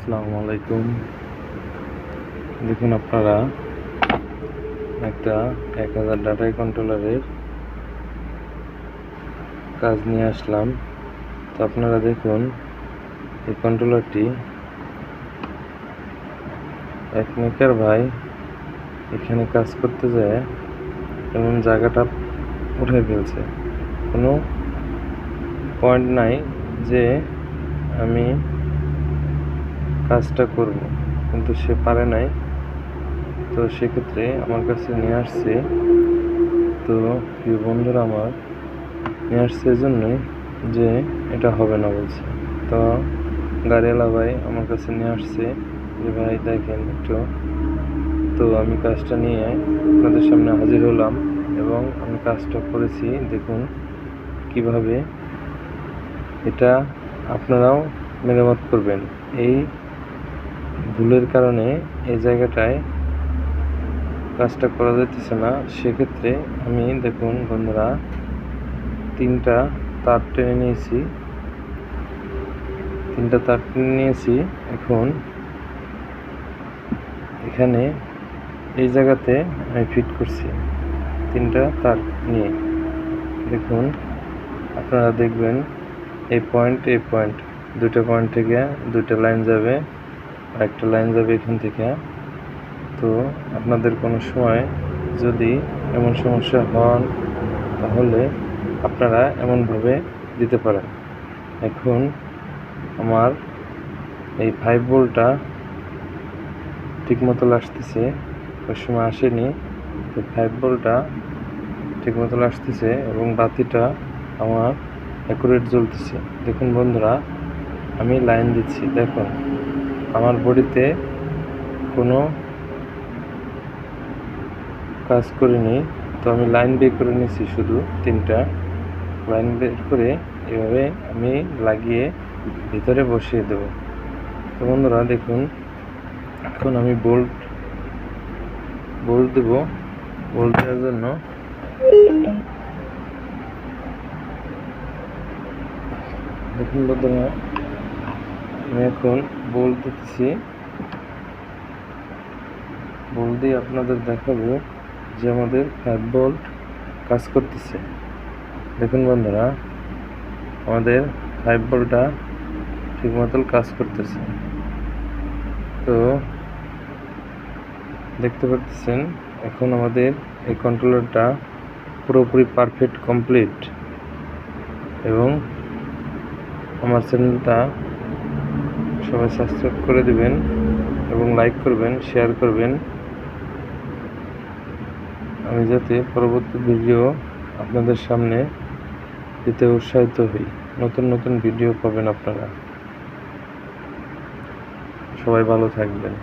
আসসালামু আলাইকুম। দেখুন, আপনারা একটা 1000 ডাটা কন্ট্রোলারের কাজ নিয়ে আসলাম। তো আপনারা দেখুন, এই কন্ট্রোলারটি এক মেকার ভাই এখানে কাজ করতে যায় এমন জায়গাটা উঠে ফেলছে। কোনো পয়েন্ট নাই যে আমি কাজটা করব, কিন্তু সে পারে নাই। তো সেক্ষেত্রে আমার কাছে নিয়ে আসছে। তো প্রিয় বন্ধুরা আমার নিয়ে আসছে এজন্যই যে এটা হবে না বলছে। তো গাড়িওয়ালা ভাই আমার কাছে নিয়ে আসছে যে ভাই দেখেন একটু। তো আমি কাজটা নিয়ে আপনাদের সামনে হাজির হলাম এবং আমি কাজটা করেছি। দেখুন কিভাবে এটা আপনারাও মেরামত করবেন। এই ভুলের কারণে এই জায়গাটায় কাজটা করা যাইতেছে না। সেক্ষেত্রে আমি দেখুন বন্ধুরা, 3টা তার টেনে নিয়েছি। এখন এখানে এই জায়গাতে আমি ফিট করছি 3টা তার নিয়ে। দেখুন আপনারা দেখবেন এই পয়েন্ট 2টা পয়েন্ট থেকে 2টা লাইন যাবে, আর একটা লাইন যাবে এখান থেকে। তো আপনাদের কোনো সময় যদি এমন সমস্যা হন তাহলে আপনারা এমনভাবে দিতে পারেন। এখন আমার এই 5 ভোল্টটা ঠিকমতো আসতেছে, ওই সময় আসেনি। তো 5 ভোল্টটা ঠিকমতো আসতেছে এবং বাতিটা আমার অ্যাকুরেট জ্বলতেছে। দেখুন বন্ধুরা, আমি লাইন দিচ্ছি। দেখুন আমার বডিতে কোনো কাজ করিনি। তো আমি লাইন বের করে নিয়েছি, শুধু 3টা লাইন বের করে এভাবে আমি লাগিয়ে ভিতরে বসিয়ে দেব। তো বন্ধুরা দেখুন, এখন আমি বোল্ট দেব। বোল্ট দেওয়ার জন্য দেখুন বন্ধুরা, আমি এখন বোল্ট দিতেছি। বোল্ট দিয়ে আপনাদের দেখাবো যে আমাদের 5 ভোল্ট কাজ করতেছে। দেখুন বন্ধুরা, আমাদের 5 ভোল্টটা ঠিক মতো কাজ করতেছে। তো দেখতে পাচ্ছেন এখন আমাদের এই কন্ট্রোলারটা পুরোপুরি পারফেক্ট কমপ্লিট। এবং আমার চ্যানেলটা সবাই সাবস্ক্রাইব করে দিবেন এবং লাইক করবেন, শেয়ার করবেন, আমি যাতে পরবর্তী ভিডিও আপনাদের সামনে দিতে উৎসাহিত হই। নতুন ভিডিও পাবেন আপনারা। সবাই ভালো থাকবেন।